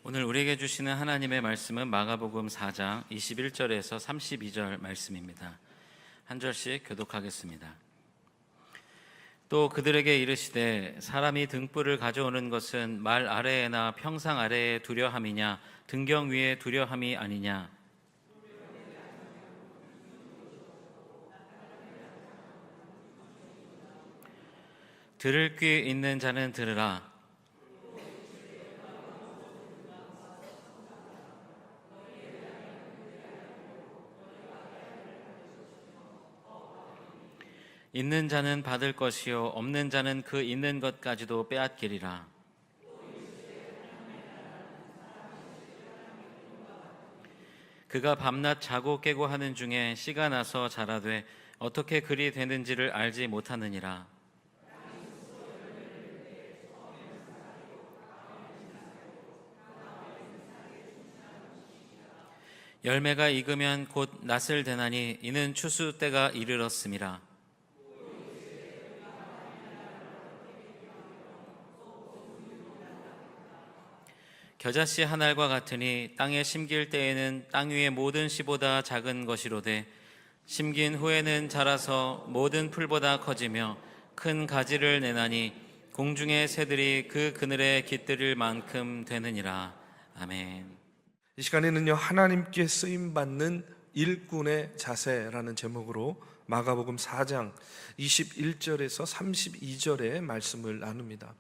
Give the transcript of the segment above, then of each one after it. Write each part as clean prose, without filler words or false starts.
오늘 우리에게 주시는 하나님의 말씀은 마가복음 4장 21절에서 32절 말씀입니다. 한 절씩 교독하겠습니다. 또 그들에게 이르시되 사람이 등불을 가져오는 것은 말 아래에나 평상 아래에 두려함이냐 등경 위에 두려함이 아니냐. 들을 귀 있는 자는 들으라. 있는 자는 받을 것이요 없는 자는 그 있는 것까지도 빼앗기리라. 그가 밤낮 자고 깨고 하는 중에 씨가 나서 자라되 어떻게 그리 되는지를 알지 못하느니라. 열매가 익으면 곧 낫을 대나니 이는 추수 때가 이르렀음이라. 겨자씨 한 알과 같으니 땅에 심길 때에는 땅 위의 모든 씨보다 작은 것이로되 심긴 후에는 자라서 모든 풀보다 커지며 큰 가지를 내나니 공중의 새들이 그 그늘에 깃들일 만큼 되느니라. 아멘. 이 시간에는요, 하나님께 쓰임받는 일꾼의 자세라는 제목으로 마가복음 4장 21절에서 32절의 말씀을 나눕니다.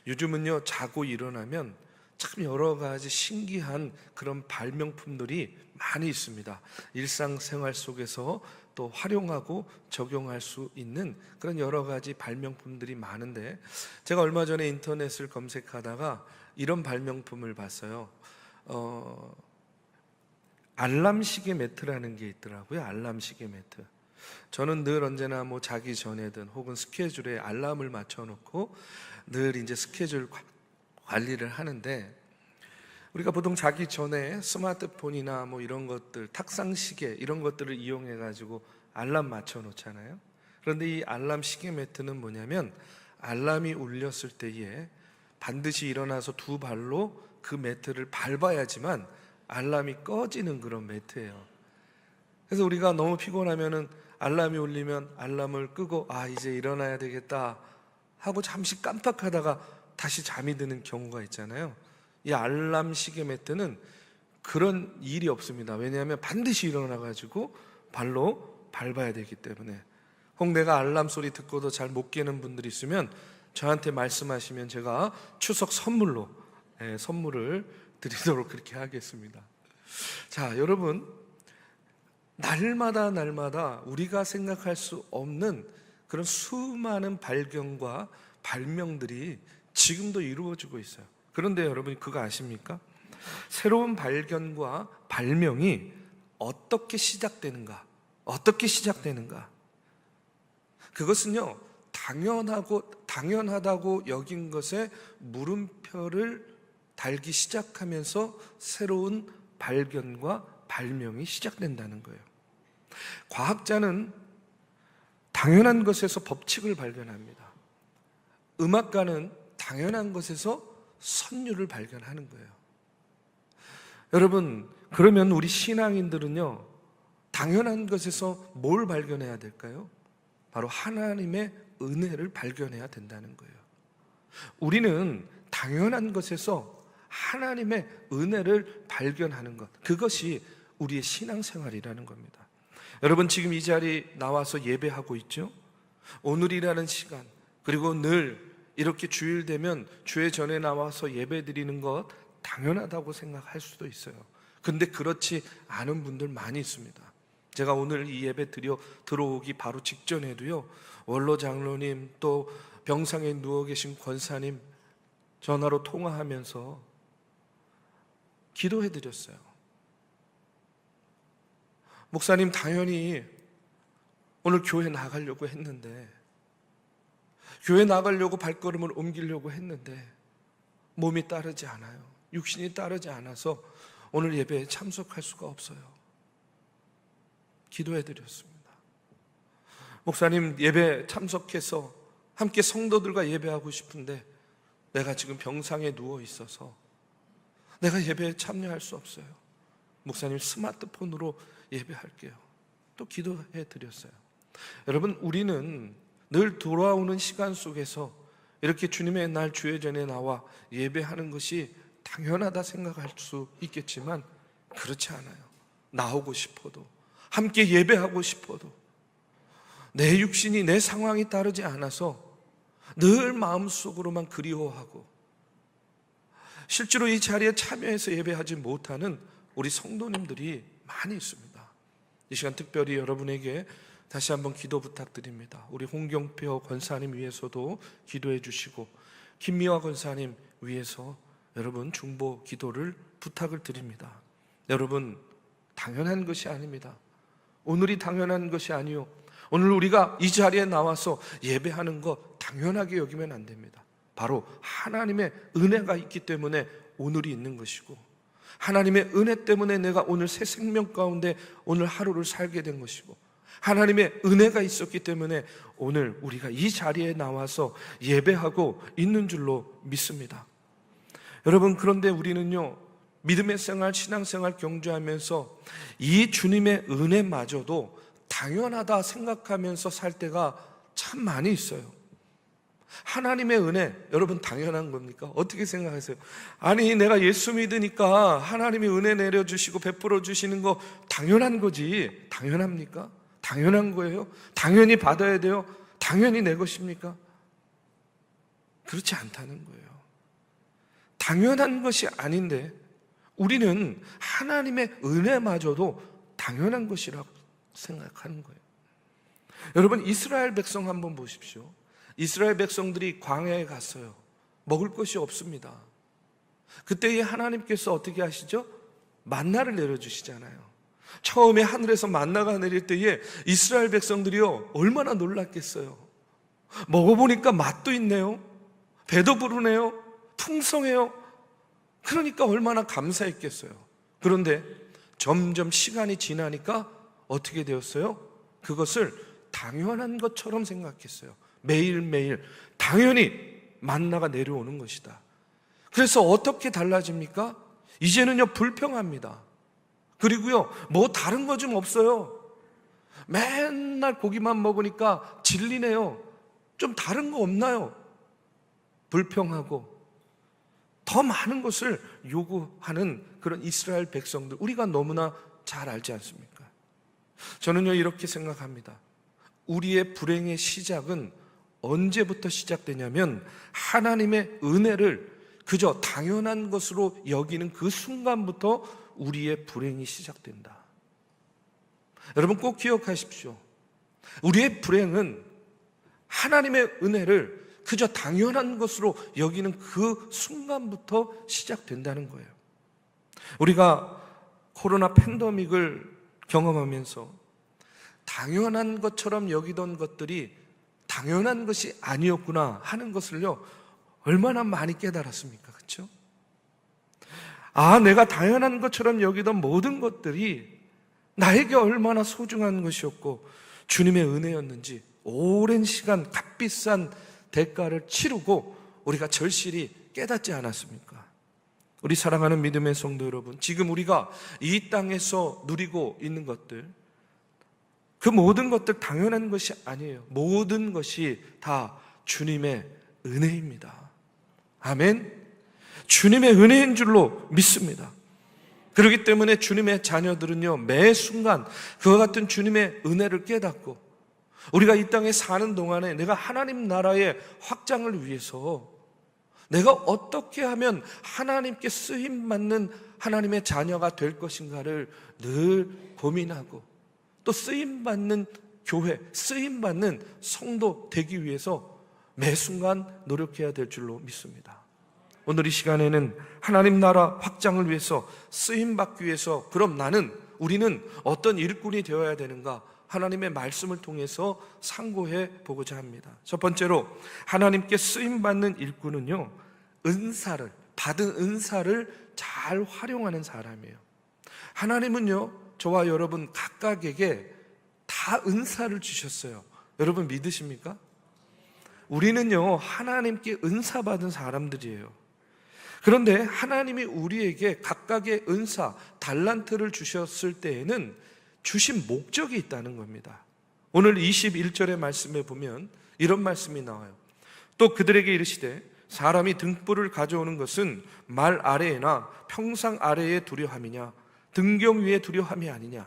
요즘은요, 자고 일어나면 참 여러 가지 신기한 그런 발명품들이 많이 있습니다. 일상생활 속에서 또 활용하고 적용할 수 있는 그런 여러 가지 발명품들이 많은데, 제가 얼마 전에 인터넷을 검색하다가 이런 발명품을 봤어요. 알람 시계 매트라는 게 있더라고요. 알람 시계 매트. 저는 늘 언제나 자기 전에든 혹은 스케줄에 알람을 맞춰놓고 늘 이제 스케줄 관리를 하는데, 우리가 보통 자기 전에 스마트폰이나 이런 것들, 탁상시계 이런 것들을 이용해 가지고 알람 맞춰 놓잖아요. 그런데 이 알람 시계 매트는 뭐냐면, 알람이 울렸을 때에 반드시 일어나서 두 발로 그 매트를 밟아야지만 알람이 꺼지는 그런 매트예요. 그래서 우리가 너무 피곤하면은 알람이 울리면 알람을 끄고 이제 일어나야 되겠다 하고 잠시 깜빡하다가 다시 잠이 드는 경우가 있잖아요. 이 알람 시계 매트는 그런 일이 없습니다. 왜냐하면 반드시 일어나가지고 발로 밟아야 되기 때문에. 혹 내가 알람 소리 듣고도 잘 못 깨는 분들이 있으면 저한테 말씀하시면 제가 추석 선물로 선물을 드리도록 그렇게 하겠습니다. 자, 여러분, 날마다 우리가 생각할 수 없는 그런 수많은 발견과 발명들이 지금도 이루어지고 있어요. 그런데 여러분, 그거 아십니까? 새로운 발견과 발명이 어떻게 시작되는가? 그것은요, 당연하다고 여긴 것에 물음표를 달기 시작하면서 새로운 발견과 발명이 시작된다는 거예요. 과학자는 당연한 것에서 법칙을 발견합니다. 음악가는 당연한 것에서 선율을 발견하는 거예요. 여러분, 그러면 우리 신앙인들은요, 당연한 것에서 뭘 발견해야 될까요? 바로 하나님의 은혜를 발견해야 된다는 거예요. 우리는 당연한 것에서 하나님의 은혜를 발견하는 것, 그것이 우리의 신앙생활이라는 겁니다. 여러분, 지금 이 자리 나와서 예배하고 있죠? 오늘이라는 시간, 그리고 늘 이렇게 주일 되면 주의 전에 나와서 예배 드리는 것 당연하다고 생각할 수도 있어요. 근데 그렇지 않은 분들 많이 있습니다. 제가 오늘 이 예배 들어오기 바로 직전에도요, 원로 장로님 또 병상에 누워 계신 권사님 전화로 통화하면서 기도해 드렸어요. 목사님, 당연히 오늘 교회 나가려고 했는데, 교회 나가려고 발걸음을 옮기려고 했는데 몸이 따르지 않아요. 육신이 따르지 않아서 오늘 예배에 참석할 수가 없어요. 기도해 드렸습니다. 목사님, 예배 참석해서 함께 성도들과 예배하고 싶은데 내가 지금 병상에 누워 있어서 내가 예배에 참여할 수 없어요. 목사님 스마트폰으로 예배할게요. 또 기도해 드렸어요. 여러분, 우리는 늘 돌아오는 시간 속에서 이렇게 주님의 날 주회전에 나와 예배하는 것이 당연하다 생각할 수 있겠지만 그렇지 않아요. 나오고 싶어도, 함께 예배하고 싶어도 내 육신이 내 상황이 따르지 않아서 늘 마음속으로만 그리워하고 실제로 이 자리에 참여해서 예배하지 못하는 우리 성도님들이 많이 있습니다. 이 시간 특별히 여러분에게 다시 한번 기도 부탁드립니다. 우리 홍경표 권사님 위해서도 기도해 주시고 김미화 권사님 위해서 여러분 중보 기도를 부탁을 드립니다. 여러분, 당연한 것이 아닙니다. 오늘이 당연한 것이 아니요, 오늘 우리가 이 자리에 나와서 예배하는 거 당연하게 여기면 안 됩니다. 바로 하나님의 은혜가 있기 때문에 오늘이 있는 것이고, 하나님의 은혜 때문에 내가 오늘 새 생명 가운데 오늘 하루를 살게 된 것이고, 하나님의 은혜가 있었기 때문에 오늘 우리가 이 자리에 나와서 예배하고 있는 줄로 믿습니다. 여러분, 그런데 우리는요, 믿음의 생활, 신앙생활 경주하면서 이 주님의 은혜마저도 당연하다 생각하면서 살 때가 참 많이 있어요. 하나님의 은혜, 여러분 당연한 겁니까? 어떻게 생각하세요? 아니, 내가 예수 믿으니까 하나님이 은혜 내려주시고 베풀어 주시는 거 당연한 거지. 당연합니까? 당연한 거예요? 당연히 받아야 돼요? 당연히 내 것입니까? 그렇지 않다는 거예요. 당연한 것이 아닌데 우리는 하나님의 은혜마저도 당연한 것이라고 생각하는 거예요. 여러분, 이스라엘 백성 한번 보십시오. 이스라엘 백성들이 광야에 갔어요. 먹을 것이 없습니다. 그때에 하나님께서 어떻게 하시죠? 만나를 내려주시잖아요. 처음에 하늘에서 만나가 내릴 때에 이스라엘 백성들이요, 얼마나 놀랐겠어요. 먹어보니까 맛도 있네요. 배도 부르네요. 풍성해요. 그러니까 얼마나 감사했겠어요. 그런데 점점 시간이 지나니까 어떻게 되었어요? 그것을 당연한 것처럼 생각했어요. 매일매일 당연히 만나가 내려오는 것이다. 그래서 어떻게 달라집니까? 이제는요, 불평합니다. 그리고요, 뭐 다른 거 좀 없어요. 맨날 고기만 먹으니까 질리네요. 좀 다른 거 없나요? 불평하고 더 많은 것을 요구하는 그런 이스라엘 백성들, 우리가 너무나 잘 알지 않습니까? 저는요, 이렇게 생각합니다. 우리의 불행의 시작은 언제부터 시작되냐면 하나님의 은혜를 그저 당연한 것으로 여기는 그 순간부터 우리의 불행이 시작된다. 여러분, 꼭 기억하십시오. 우리의 불행은 하나님의 은혜를 그저 당연한 것으로 여기는 그 순간부터 시작된다는 거예요. 우리가 코로나 팬데믹을 경험하면서 당연한 것처럼 여기던 것들이 당연한 것이 아니었구나 하는 것을요, 얼마나 많이 깨달았습니까? 그렇죠? 아, 내가 당연한 것처럼 여기던 모든 것들이 나에게 얼마나 소중한 것이었고 주님의 은혜였는지 오랜 시간 값비싼 대가를 치르고 우리가 절실히 깨닫지 않았습니까? 우리 사랑하는 믿음의 성도 여러분, 지금 우리가 이 땅에서 누리고 있는 것들, 그 모든 것들 당연한 것이 아니에요. 모든 것이 다 주님의 은혜입니다. 아멘. 주님의 은혜인 줄로 믿습니다. 그렇기 때문에 주님의 자녀들은요, 매 순간 그와 같은 주님의 은혜를 깨닫고 우리가 이 땅에 사는 동안에 내가 하나님 나라의 확장을 위해서 내가 어떻게 하면 하나님께 쓰임받는 하나님의 자녀가 될 것인가를 늘 고민하고 또 쓰임받는 교회, 쓰임받는 성도 되기 위해서 매 순간 노력해야 될 줄로 믿습니다. 오늘 이 시간에는 하나님 나라 확장을 위해서 쓰임받기 위해서 그럼 우리는 어떤 일꾼이 되어야 되는가? 하나님의 말씀을 통해서 상고해 보고자 합니다. 첫 번째로 하나님께 쓰임받는 일꾼은요, 받은 은사를 잘 활용하는 사람이에요. 하나님은요, 저와 여러분 각각에게 다 은사를 주셨어요. 여러분 믿으십니까? 우리는요, 하나님께 은사 받은 사람들이에요. 그런데 하나님이 우리에게 각각의 은사, 달란트를 주셨을 때에는 주신 목적이 있다는 겁니다. 오늘 21절의 말씀에 보면 이런 말씀이 나와요. 또 그들에게 이르시되 사람이 등불을 가져오는 것은 말 아래에나 평상 아래에 두려함이냐 등경 위에 두려함이 아니냐.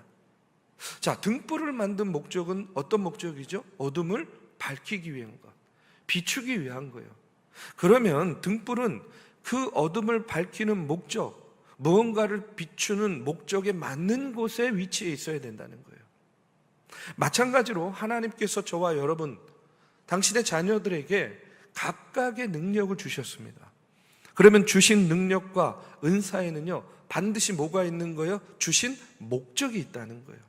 자, 등불을 만든 목적은 어떤 목적이죠? 어둠을 밝히기 위한 것, 비추기 위한 거예요. 그러면 등불은 그 어둠을 밝히는 목적, 무언가를 비추는 목적에 맞는 곳에 위치해 있어야 된다는 거예요. 마찬가지로 하나님께서 저와 여러분, 당신의 자녀들에게 각각의 능력을 주셨습니다. 그러면 주신 능력과 은사에는요, 반드시 뭐가 있는 거예요? 주신 목적이 있다는 거예요.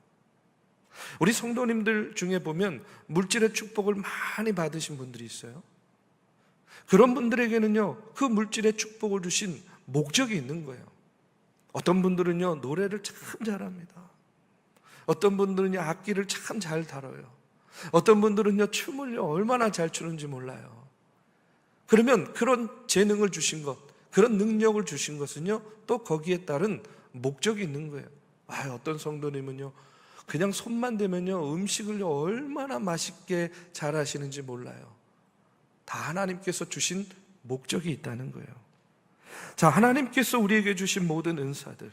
우리 성도님들 중에 보면 물질의 축복을 많이 받으신 분들이 있어요. 그런 분들에게는요, 그 물질의 축복을 주신 목적이 있는 거예요. 어떤 분들은요, 노래를 참 잘합니다. 어떤 분들은요, 악기를 참 잘 다뤄요. 어떤 분들은요, 춤을요, 얼마나 잘 추는지 몰라요. 그러면 그런 재능을 주신 것, 그런 능력을 주신 것은요, 또 거기에 따른 목적이 있는 거예요. 어떤 성도님은요, 그냥 손만 대면요, 음식을 얼마나 맛있게 잘 하시는지 몰라요. 다 하나님께서 주신 목적이 있다는 거예요. 자, 하나님께서 우리에게 주신 모든 은사들,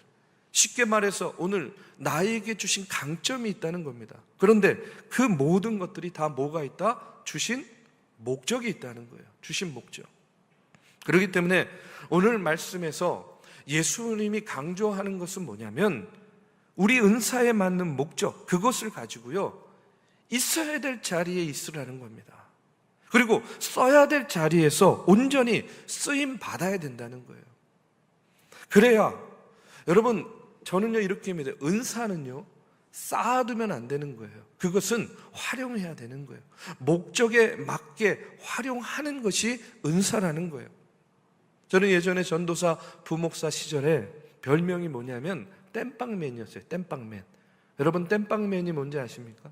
쉽게 말해서 오늘 나에게 주신 강점이 있다는 겁니다. 그런데 그 모든 것들이 다 뭐가 있다? 주신 목적이 있다는 거예요. 주신 목적. 그렇기 때문에 오늘 말씀에서 예수님이 강조하는 것은 뭐냐면 우리 은사에 맞는 목적, 그것을 가지고요, 있어야 될 자리에 있으라는 겁니다. 그리고 써야 될 자리에서 온전히 쓰임 받아야 된다는 거예요. 그래야, 여러분, 저는요 이렇게 믿어요. 은사는요 쌓아두면 안 되는 거예요. 그것은 활용해야 되는 거예요. 목적에 맞게 활용하는 것이 은사라는 거예요. 저는 예전에 전도사 부목사 시절에 별명이 뭐냐면 땜빵맨이었어요. 땜빵맨. 여러분, 땜빵맨이 뭔지 아십니까?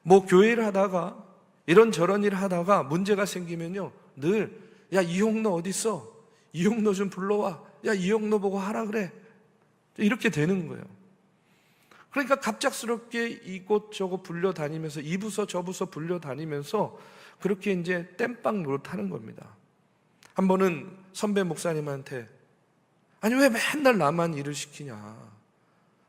뭐 교회를 하다가 이런저런 일을 하다가 문제가 생기면요, 늘 야, 이용노 어디 있어? 이용노 좀 불러와. 야, 이용노 보고 하라 그래. 이렇게 되는 거예요. 그러니까 갑작스럽게 이곳 저곳 불려다니면서 이 부서 저 부서 불려다니면서 그렇게 이제 땜빵 노릇하는 겁니다. 한 번은 선배 목사님한테, 아니 왜 맨날 나만 일을 시키냐.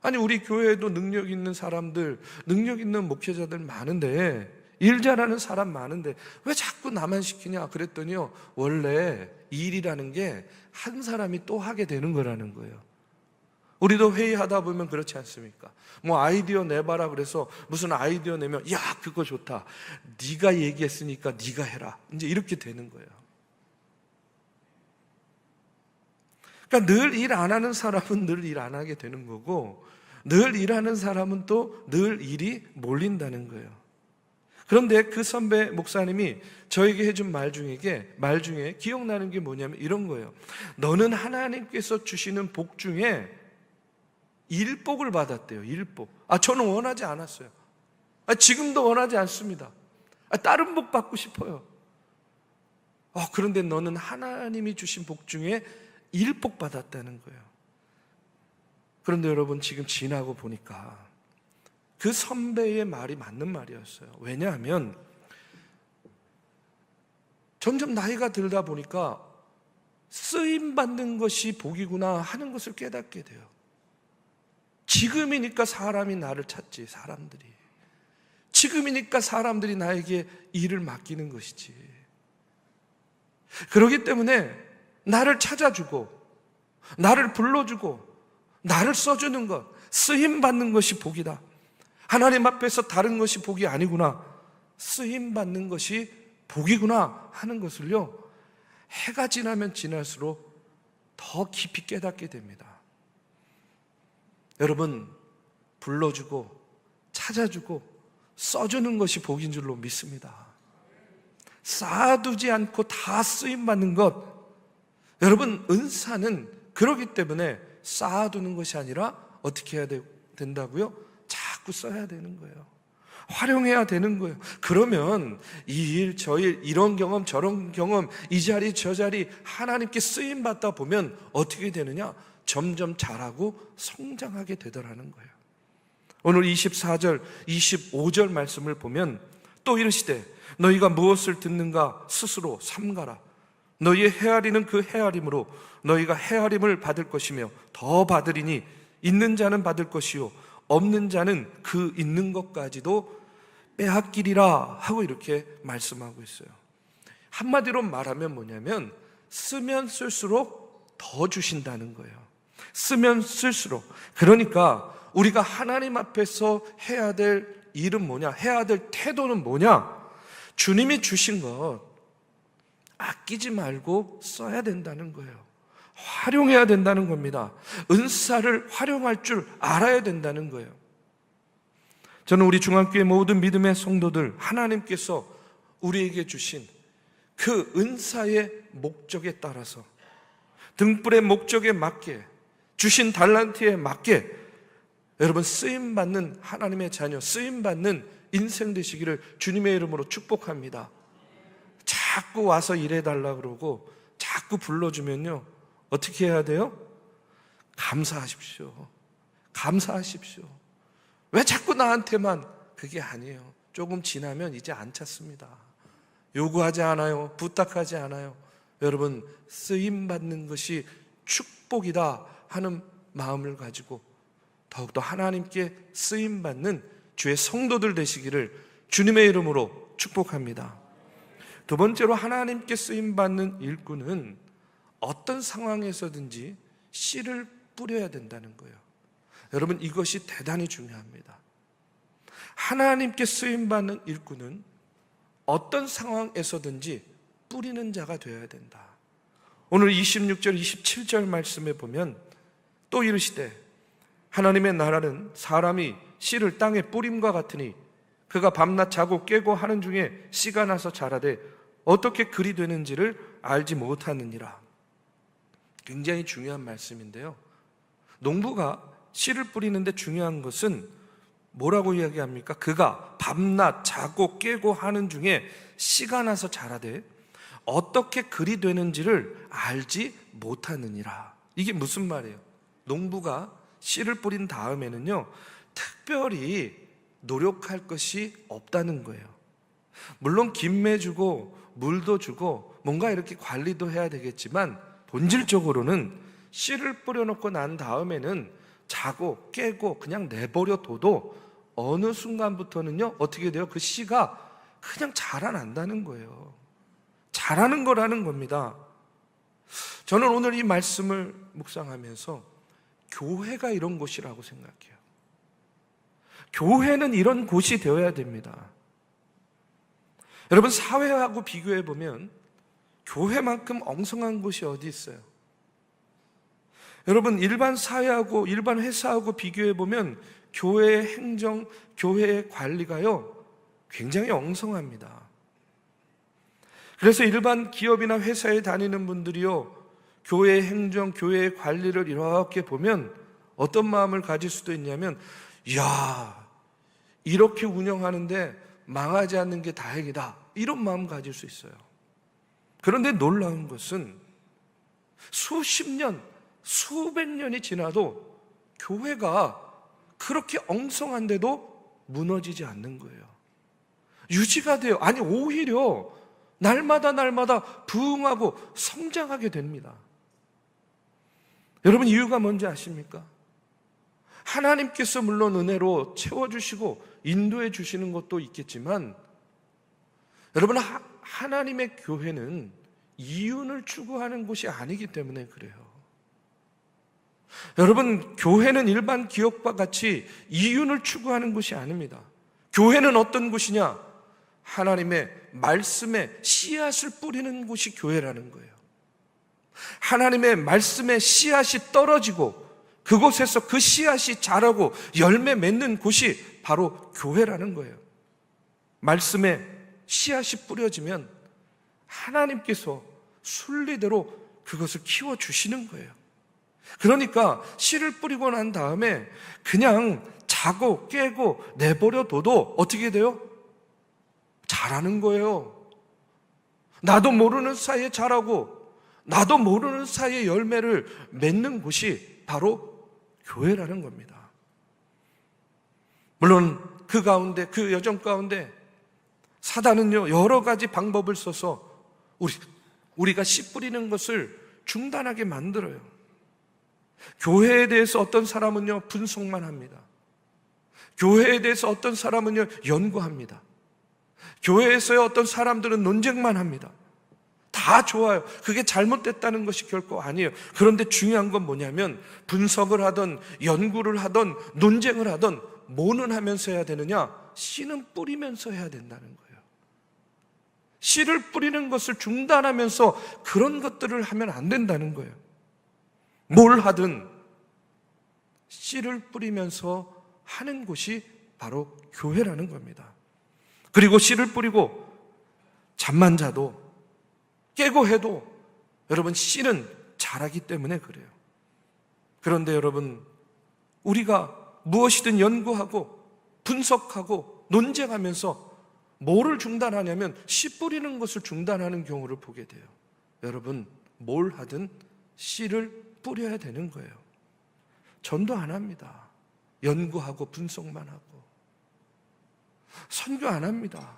아니 우리 교회에도 능력 있는 사람들, 능력 있는 목회자들 많은데, 일 잘하는 사람 많은데 왜 자꾸 나만 시키냐. 그랬더니요, 원래 일이라는 게 한 사람이 또 하게 되는 거라는 거예요. 우리도 회의하다 보면 그렇지 않습니까? 뭐 아이디어 내봐라 그래서 무슨 아이디어 내면 야 그거 좋다, 네가 얘기했으니까 네가 해라, 이제 이렇게 되는 거예요. 그러니까 늘 일 안 하는 사람은 늘 일 안 하게 되는 거고, 늘 일하는 사람은 또 늘 일이 몰린다는 거예요. 그런데 그 선배 목사님이 저에게 해준 말 중에 기억나는 게 뭐냐면 이런 거예요. 너는 하나님께서 주시는 복 중에 일복을 받았대요. 일복. 저는 원하지 않았어요. 지금도 원하지 않습니다. 다른 복 받고 싶어요. 그런데 너는 하나님이 주신 복 중에 일복 받았다는 거예요. 그런데 여러분, 지금 지나고 보니까 그 선배의 말이 맞는 말이었어요. 왜냐하면 점점 나이가 들다 보니까 쓰임받는 것이 복이구나 하는 것을 깨닫게 돼요. 지금이니까 사람이 나를 찾지, 사람들이. 지금이니까 사람들이 나에게 일을 맡기는 것이지. 그렇기 때문에 나를 찾아주고, 나를 불러주고, 나를 써주는 것, 쓰임받는 것이 복이다. 하나님 앞에서 다른 것이 복이 아니구나, 쓰임받는 것이 복이구나 하는 것을요, 해가 지나면 지날수록 더 깊이 깨닫게 됩니다. 여러분, 불러주고 찾아주고 써주는 것이 복인 줄로 믿습니다. 쌓아두지 않고 다 쓰임받는 것, 여러분, 은사는 그러기 때문에 쌓아두는 것이 아니라 어떻게 해야 된다고요? 자꾸 써야 되는 거예요. 활용해야 되는 거예요. 그러면 이 일, 저 일, 이런 경험, 저런 경험, 이 자리, 저 자리 하나님께 쓰임 받다 보면 어떻게 되느냐? 점점 자라고 성장하게 되더라는 거예요. 오늘 24절, 25절 말씀을 보면 또 이르시되 너희가 무엇을 듣는가 스스로 삼가라. 너희의 헤아리는 그 헤아림으로 너희가 헤아림을 받을 것이며 더 받으리니 있는 자는 받을 것이요 없는 자는 그 있는 것까지도 빼앗기리라 하고 이렇게 말씀하고 있어요. 한마디로 말하면 뭐냐면 쓰면 쓸수록 더 주신다는 거예요. 쓰면 쓸수록. 그러니까 우리가 하나님 앞에서 해야 될 일은 뭐냐? 해야 될 태도는 뭐냐? 주님이 주신 것 아끼지 말고 써야 된다는 거예요. 활용해야 된다는 겁니다. 은사를 활용할 줄 알아야 된다는 거예요. 저는 우리 중앙교회 모든 믿음의 성도들, 하나님께서 우리에게 주신 그 은사의 목적에 따라서 등불의 목적에 맞게 주신 달란트에 맞게 여러분 쓰임받는 하나님의 자녀, 쓰임받는 인생 되시기를 주님의 이름으로 축복합니다. 자꾸 와서 일해달라 그러고 자꾸 불러주면요 어떻게 해야 돼요? 감사하십시오. 감사하십시오. 왜 자꾸 나한테만? 그게 아니에요. 조금 지나면 이제 안 찾습니다. 요구하지 않아요. 부탁하지 않아요. 여러분 쓰임받는 것이 축복이다 하는 마음을 가지고 더욱더 하나님께 쓰임받는 주의 성도들 되시기를 주님의 이름으로 축복합니다. 두 번째로 하나님께 쓰임받는 일꾼은 어떤 상황에서든지 씨를 뿌려야 된다는 거예요. 여러분 이것이 대단히 중요합니다. 하나님께 쓰임받는 일꾼은 어떤 상황에서든지 뿌리는 자가 되어야 된다. 오늘 26절 27절 말씀에 보면 또 이르시되 하나님의 나라는 사람이 씨를 땅에 뿌림과 같으니 그가 밤낮 자고 깨고 하는 중에 씨가 나서 자라되 어떻게 그리 되는지를 알지 못하느니라. 굉장히 중요한 말씀인데요, 농부가 씨를 뿌리는데 중요한 것은 뭐라고 이야기합니까? 그가 밤낮 자고 깨고 하는 중에 씨가 나서 자라되 어떻게 그리 되는지를 알지 못하느니라. 이게 무슨 말이에요? 농부가 씨를 뿌린 다음에는요 특별히 노력할 것이 없다는 거예요. 물론 김매 주고 물도 주고 뭔가 이렇게 관리도 해야 되겠지만 본질적으로는 씨를 뿌려놓고 난 다음에는 자고 깨고 그냥 내버려 둬도 어느 순간부터는요 어떻게 돼요? 그 씨가 그냥 자라난다는 거예요. 자라는 거라는 겁니다. 저는 오늘 이 말씀을 묵상하면서 교회가 이런 곳이라고 생각해요. 교회는 이런 곳이 되어야 됩니다. 여러분 사회하고 비교해 보면 교회만큼 엉성한 곳이 어디 있어요? 여러분 일반 사회하고 일반 회사하고 비교해 보면 교회의 행정, 교회의 관리가요 굉장히 엉성합니다. 그래서 일반 기업이나 회사에 다니는 분들이요 교회의 행정, 교회의 관리를 이렇게 보면 어떤 마음을 가질 수도 있냐면 이야 이렇게 운영하는데 망하지 않는 게 다행이다 이런 마음 가질 수 있어요. 그런데 놀라운 것은 수십 년, 수백 년이 지나도 교회가 그렇게 엉성한데도 무너지지 않는 거예요. 유지가 돼요. 아니 오히려 날마다 부흥하고 성장하게 됩니다. 여러분 이유가 뭔지 아십니까? 하나님께서 물론 은혜로 채워주시고 인도해 주시는 것도 있겠지만 여러분 하나님의 교회는 이윤을 추구하는 곳이 아니기 때문에 그래요. 여러분 교회는 일반 기업과 같이 이윤을 추구하는 곳이 아닙니다. 교회는 어떤 곳이냐? 하나님의 말씀에 씨앗을 뿌리는 곳이 교회라는 거예요. 하나님의 말씀에 씨앗이 떨어지고 그곳에서 그 씨앗이 자라고 열매 맺는 곳이 바로 교회라는 거예요. 말씀에 씨앗이 뿌려지면 하나님께서 순리대로 그것을 키워주시는 거예요. 그러니까 씨를 뿌리고 난 다음에 그냥 자고 깨고 내버려둬도 어떻게 돼요? 자라는 거예요. 나도 모르는 사이에 자라고 나도 모르는 사이에 열매를 맺는 곳이 바로 교회라는 겁니다. 물론 그 가운데, 그 여정 가운데 사단은요 여러 가지 방법을 써서 우리가 씨 뿌리는 것을 중단하게 만들어요. 교회에 대해서 어떤 사람은요 분석만 합니다. 교회에 대해서 어떤 사람은요 연구합니다. 교회에서의 어떤 사람들은 논쟁만 합니다. 다 좋아요. 그게 잘못됐다는 것이 결코 아니에요. 그런데 중요한 건 뭐냐면 분석을 하던 연구를 하던 논쟁을 하던 뭐는 하면서 해야 되느냐? 씨는 뿌리면서 해야 된다는 거예요. 씨를 뿌리는 것을 중단하면서 그런 것들을 하면 안 된다는 거예요. 뭘 하든 씨를 뿌리면서 하는 곳이 바로 교회라는 겁니다. 그리고 씨를 뿌리고 잠만 자도 깨고 해도 여러분 씨는 자라기 때문에 그래요. 그런데 여러분 우리가 무엇이든 연구하고 분석하고 논쟁하면서 뭐를 중단하냐면 씨 뿌리는 것을 중단하는 경우를 보게 돼요. 여러분 뭘 하든 씨를 뿌려야 되는 거예요. 전도 안 합니다. 연구하고 분석만 하고. 선교 안 합니다.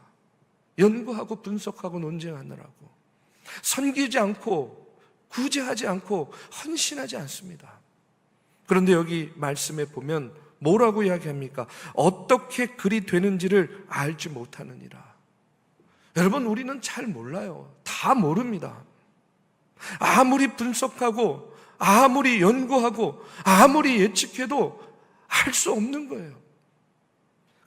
연구하고 분석하고 논쟁하느라고. 섬기지 않고 구제하지 않고 헌신하지 않습니다. 그런데 여기 말씀에 보면 뭐라고 이야기합니까? 어떻게 그리 되는지를 알지 못하느니라. 여러분 우리는 잘 몰라요. 다 모릅니다. 아무리 분석하고 아무리 연구하고 아무리 예측해도 알 수 없는 거예요.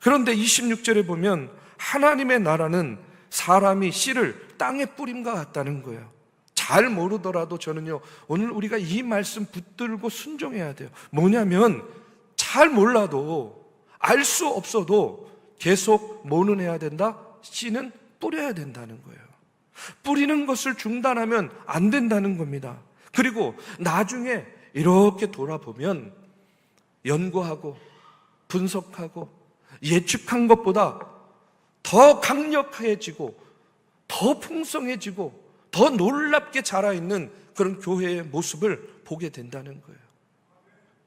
그런데 26절에 보면 하나님의 나라는 사람이 씨를 땅에 뿌림과 같다는 거예요. 잘 모르더라도 저는요 오늘 우리가 이 말씀 붙들고 순종해야 돼요. 뭐냐면 잘 몰라도 알 수 없어도 계속 뭐는 해야 된다? 씨는 뿌려야 된다는 거예요. 뿌리는 것을 중단하면 안 된다는 겁니다. 그리고 나중에 이렇게 돌아보면 연구하고 분석하고 예측한 것보다 더 강력해지고 더 풍성해지고 더 놀랍게 자라있는 그런 교회의 모습을 보게 된다는 거예요.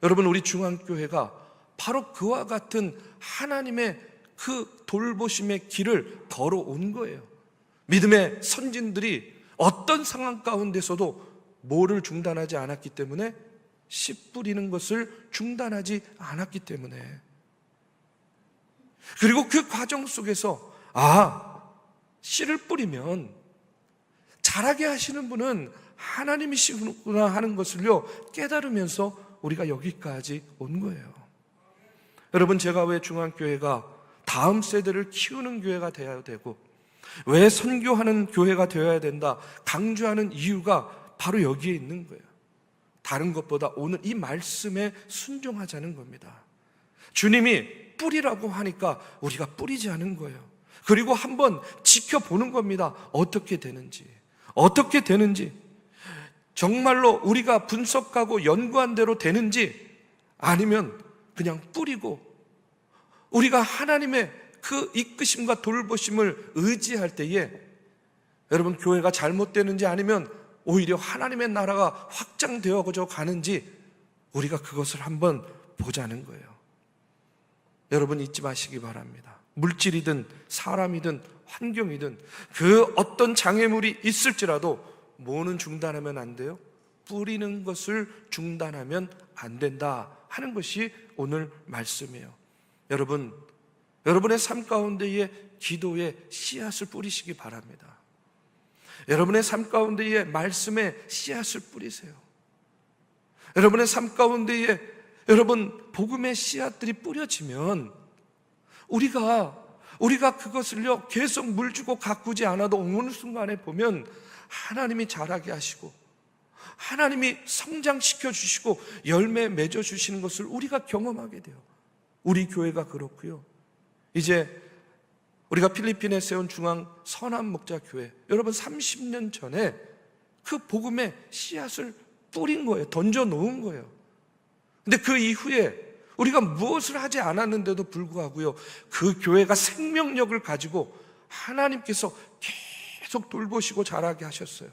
여러분 우리 중앙교회가 바로 그와 같은 하나님의 그 돌보심의 길을 걸어온 거예요. 믿음의 선진들이 어떤 상황 가운데서도 뭐를 중단하지 않았기 때문에 씨 뿌리는 것을 중단하지 않았기 때문에. 그리고 그 과정 속에서 씨를 뿌리면 자라게 하시는 분은 하나님이시구나 하는 것을요 깨달으면서 우리가 여기까지 온 거예요. 여러분 제가 왜 중앙교회가 다음 세대를 키우는 교회가 되어야 되고 왜 선교하는 교회가 되어야 된다 강조하는 이유가 바로 여기에 있는 거예요. 다른 것보다 오늘 이 말씀에 순종하자는 겁니다. 주님이 뿌리라고 하니까 우리가 뿌리지 않은 거예요. 그리고 한번 지켜보는 겁니다. 어떻게 되는지 정말로 우리가 분석하고 연구한 대로 되는지 아니면 그냥 뿌리고 우리가 하나님의 그 이끄심과 돌보심을 의지할 때에 여러분 교회가 잘못되는지 아니면 오히려 하나님의 나라가 확장되어 가는지 우리가 그것을 한번 보자는 거예요. 여러분 잊지 마시기 바랍니다. 물질이든 사람이든 환경이든 그 어떤 장애물이 있을지라도 뭐는 중단하면 안 돼요? 뿌리는 것을 중단하면 안 된다 하는 것이 오늘 말씀이에요. 여러분, 여러분의 삶 가운데에 기도에 씨앗을 뿌리시기 바랍니다. 여러분의 삶 가운데에 말씀에 씨앗을 뿌리세요. 여러분의 삶 가운데에 여러분 복음의 씨앗들이 뿌려지면 우리가 그것을요 계속 물 주고 가꾸지 않아도 어느 순간에 보면 하나님이 자라게 하시고 하나님이 성장시켜 주시고 열매 맺어 주시는 것을 우리가 경험하게 돼요. 우리 교회가 그렇고요. 이제 우리가 필리핀에 세운 중앙 선한 목자 교회, 여러분 30년 전에 그 복음의 씨앗을 뿌린 거예요. 던져 놓은 거예요. 근데 그 이후에 우리가 무엇을 하지 않았는데도 불구하고요, 그 교회가 생명력을 가지고 하나님께서 계속 돌보시고 자라게 하셨어요.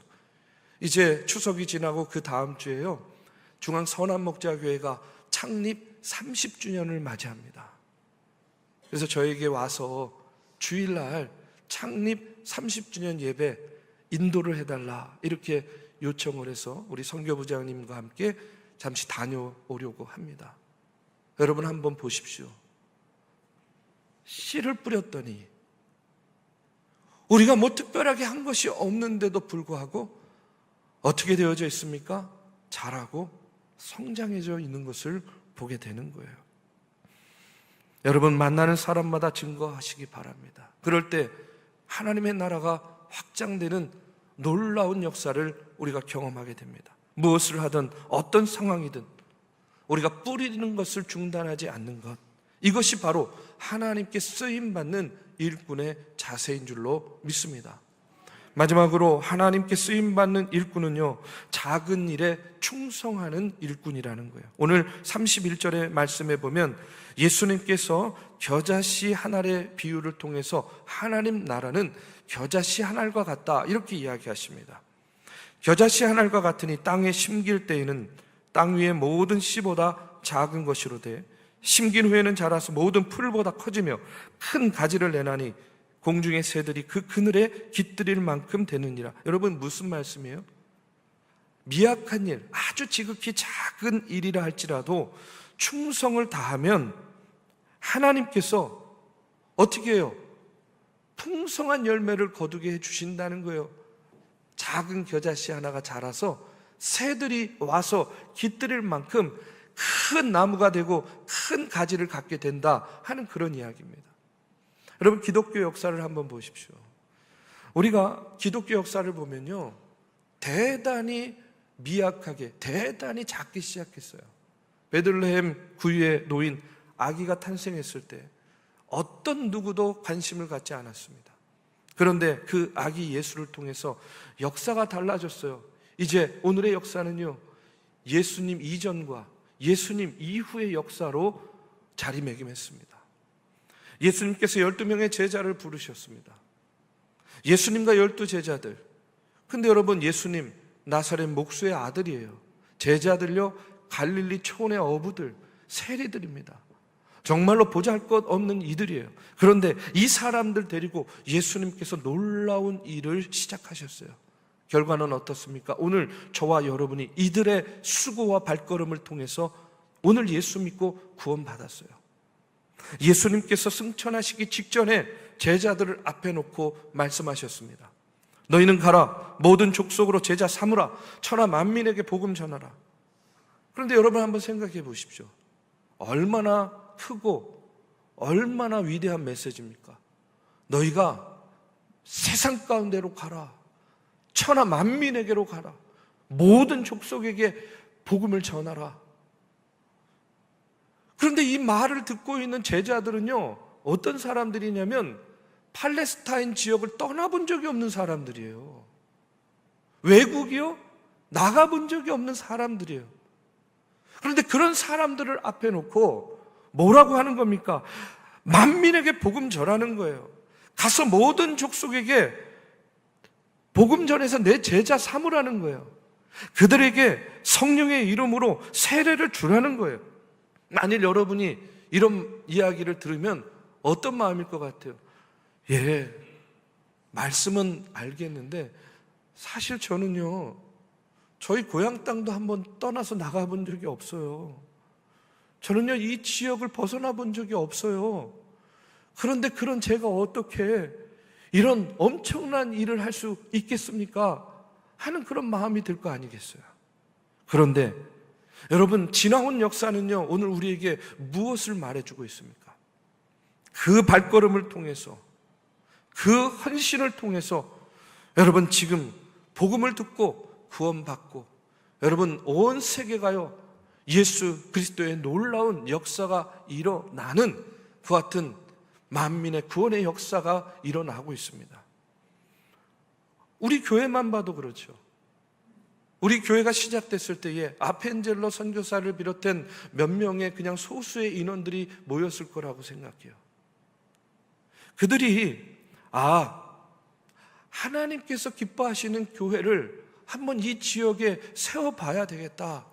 이제 추석이 지나고 그 다음 주에요, 중앙선한목자교회가 창립 30주년을 맞이합니다. 그래서 저에게 와서 주일날 창립 30주년 예배 인도를 해달라 이렇게 요청을 해서 우리 선교부장님과 함께 잠시 다녀오려고 합니다. 여러분 한번 보십시오. 씨를 뿌렸더니 우리가 뭐 특별하게 한 것이 없는데도 불구하고 어떻게 되어져 있습니까? 자라고 성장해져 있는 것을 보게 되는 거예요. 여러분, 만나는 사람마다 증거하시기 바랍니다. 그럴 때 하나님의 나라가 확장되는 놀라운 역사를 우리가 경험하게 됩니다. 무엇을 하든 어떤 상황이든 우리가 뿌리는 것을 중단하지 않는 것, 이것이 바로 하나님께 쓰임받는 일꾼의 자세인 줄로 믿습니다. 마지막으로 하나님께 쓰임받는 일꾼은요, 작은 일에 충성하는 일꾼이라는 거예요. 오늘 31절의 말씀에 보면 예수님께서 겨자씨 한 알의 비유를 통해서 하나님 나라는 겨자씨 한 알과 같다 이렇게 이야기하십니다. 겨자씨 한 알과 같으니 땅에 심길 때에는 땅 위의 모든 씨보다 작은 것이로되 심긴 후에는 자라서 모든 풀보다 커지며 큰 가지를 내나니 공중의 새들이 그 그늘에 깃들일 만큼 되느니라. 여러분, 무슨 말씀이에요? 미약한 일, 아주 지극히 작은 일이라 할지라도 충성을 다하면 하나님께서 어떻게 해요? 풍성한 열매를 거두게 해주신다는 거예요. 작은 겨자씨 하나가 자라서 새들이 와서 깃들일 만큼 큰 나무가 되고 큰 가지를 갖게 된다 하는 그런 이야기입니다. 여러분, 기독교 역사를 한번 보십시오. 우리가 기독교 역사를 보면요, 대단히 미약하게, 대단히 작게 시작했어요. 베들레헴 구유에 놓인 아기가 탄생했을 때 어떤 누구도 관심을 갖지 않았습니다. 그런데 그 아기 예수를 통해서 역사가 달라졌어요. 이제 오늘의 역사는요, 예수님 이전과 예수님 이후의 역사로 자리매김했습니다. 예수님께서 12명의 제자를 부르셨습니다. 예수님과 12제자들. 근데 여러분, 예수님 나사렛 목수의 아들이에요. 제자들요, 갈릴리 촌의 어부들, 세리들입니다. 정말로 보잘것 없는 이들이에요. 그런데 이 사람들 데리고 예수님께서 놀라운 일을 시작하셨어요. 결과는 어떻습니까? 오늘 저와 여러분이 이들의 수고와 발걸음을 통해서 오늘 예수 믿고 구원받았어요. 예수님께서 승천하시기 직전에 제자들을 앞에 놓고 말씀하셨습니다. 너희는 가라, 모든 족속으로 제자 삼으라, 천하 만민에게 복음 전하라. 그런데 여러분 한번 생각해 보십시오. 얼마나 크고 얼마나 위대한 메시지입니까? 너희가 세상 가운데로 가라, 천하 만민에게로 가라, 모든 족속에게 복음을 전하라. 그런데 이 말을 듣고 있는 제자들은요, 어떤 사람들이냐면 팔레스타인 지역을 떠나본 적이 없는 사람들이에요. 외국이요? 나가본 적이 없는 사람들이에요. 그런데 그런 사람들을 앞에 놓고 뭐라고 하는 겁니까? 만민에게 복음 전하는 거예요. 가서 모든 족속에게 복음 전해서 내 제자 삼으라는 거예요. 그들에게 성령의 이름으로 세례를 주라는 거예요. 만일 여러분이 이런 이야기를 들으면 어떤 마음일 것 같아요? 예, 말씀은 알겠는데 사실 저는요, 저희 고향 땅도 한번 떠나서 나가본 적이 없어요. 저는요, 이 지역을 벗어나 본 적이 없어요. 그런데 그런 제가 어떻게 이런 엄청난 일을 할 수 있겠습니까? 하는 그런 마음이 들 거 아니겠어요? 그런데 여러분, 지나온 역사는요, 오늘 우리에게 무엇을 말해주고 있습니까? 그 발걸음을 통해서, 그 헌신을 통해서 여러분 지금 복음을 듣고 구원받고, 여러분 온 세계가요, 예수 그리스도의 놀라운 역사가 일어나는 그 같은 만민의 구원의 역사가 일어나고 있습니다. 우리 교회만 봐도 그렇죠. 우리 교회가 시작됐을 때에 아펜젤러 선교사를 비롯한 몇 명의 그냥 소수의 인원들이 모였을 거라고 생각해요. 그들이 하나님께서 기뻐하시는 교회를 한번 이 지역에 세워봐야 되겠다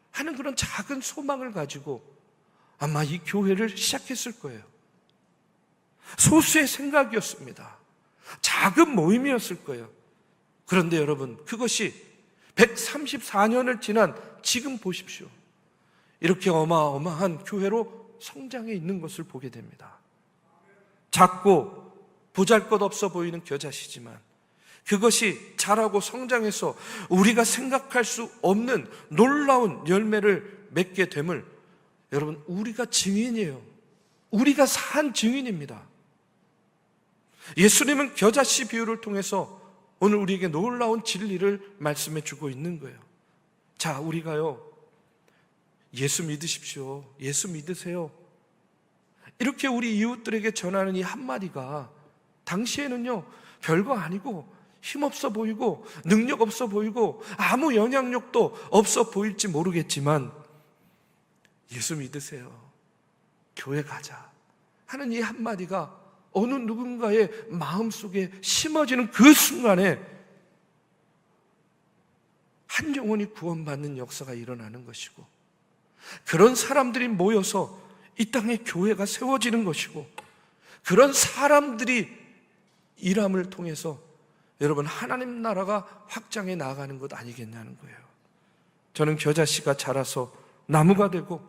하는 그런 작은 소망을 가지고 아마 이 교회를 시작했을 거예요. 소수의 생각이었습니다. 작은 모임이었을 거예요. 그런데 여러분, 그것이 134년을 지난 지금 보십시오. 이렇게 어마어마한 교회로 성장해 있는 것을 보게 됩니다. 작고 보잘것없어 보이는 겨자씨지만 그것이 자라고 성장해서 우리가 생각할 수 없는 놀라운 열매를 맺게 됨을 여러분, 우리가 증인이에요. 우리가 산 증인입니다. 예수님은 겨자씨 비유를 통해서 오늘 우리에게 놀라운 진리를 말씀해 주고 있는 거예요. 자, 우리가요, 예수 믿으십시오. 예수 믿으세요. 이렇게 우리 이웃들에게 전하는 이 한마디가 당시에는요, 별거 아니고 힘없어 보이고 능력 없어 보이고 아무 영향력도 없어 보일지 모르겠지만 예수 믿으세요. 교회 가자 하는 이 한마디가 어느 누군가의 마음속에 심어지는 그 순간에 한 영혼이 구원받는 역사가 일어나는 것이고, 그런 사람들이 모여서 이 땅에 교회가 세워지는 것이고, 그런 사람들이 일함을 통해서 여러분, 하나님 나라가 확장해 나가는 것 아니겠냐는 거예요. 저는 겨자씨가 자라서 나무가 되고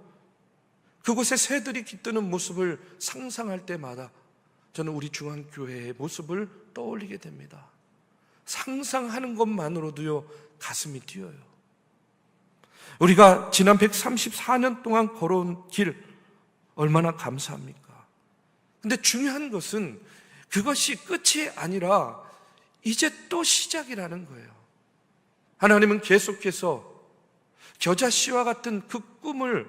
그곳에 새들이 깃드는 모습을 상상할 때마다 저는 우리 중앙교회의 모습을 떠올리게 됩니다. 상상하는 것만으로도요, 가슴이 뛰어요. 우리가 지난 134년 동안 걸어온 길 얼마나 감사합니까? 근데 중요한 것은 그것이 끝이 아니라 이제 또 시작이라는 거예요. 하나님은 계속해서 겨자씨와 같은 그 꿈을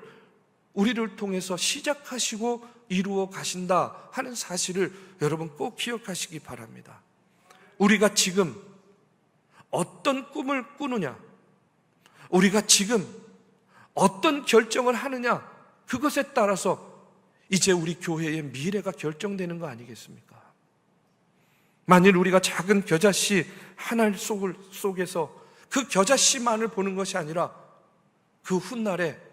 우리를 통해서 시작하시고 이루어 가신다 하는 사실을 여러분 꼭 기억하시기 바랍니다. 우리가 지금 어떤 꿈을 꾸느냐, 우리가 지금 어떤 결정을 하느냐, 그것에 따라서 이제 우리 교회의 미래가 결정되는 거 아니겠습니까? 만일 우리가 작은 겨자씨 하나 속에서 그 겨자씨만을 보는 것이 아니라 그 훗날에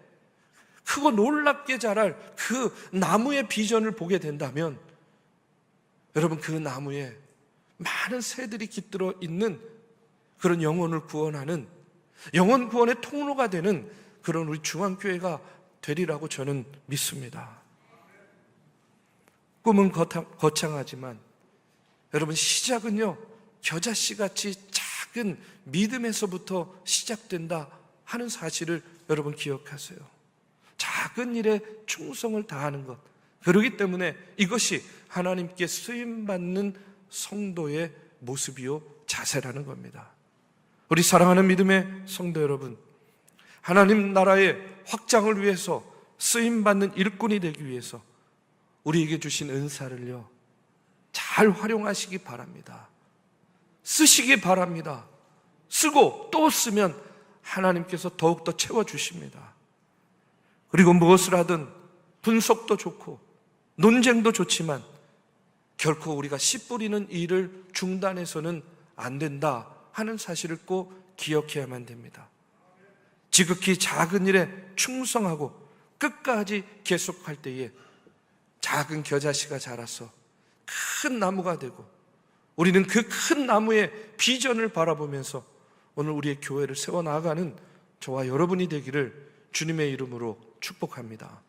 크고 놀랍게 자랄 그 나무의 비전을 보게 된다면 여러분, 그 나무에 많은 새들이 깃들어 있는 그런 영혼을 구원하는, 영혼 구원의 통로가 되는 그런 우리 중앙교회가 되리라고 저는 믿습니다. 꿈은 거창하지만 여러분, 시작은요, 겨자씨같이 작은 믿음에서부터 시작된다 하는 사실을 여러분 기억하세요. 작은 일에 충성을 다하는 것, 그렇기 때문에 이것이 하나님께 쓰임받는 성도의 모습이요 자세라는 겁니다. 우리 사랑하는 믿음의 성도 여러분, 하나님 나라의 확장을 위해서 쓰임받는 일꾼이 되기 위해서 우리에게 주신 은사를요 잘 활용하시기 바랍니다. 쓰시기 바랍니다. 쓰고 또 쓰면 하나님께서 더욱더 채워주십니다. 그리고 무엇을 하든 분석도 좋고 논쟁도 좋지만 결코 우리가 씨 뿌리는 일을 중단해서는 안 된다 하는 사실을 꼭 기억해야만 됩니다. 지극히 작은 일에 충성하고 끝까지 계속할 때에 작은 겨자씨가 자라서 큰 나무가 되고, 우리는 그 큰 나무의 비전을 바라보면서 오늘 우리의 교회를 세워나가는 저와 여러분이 되기를 주님의 이름으로 축복합니다.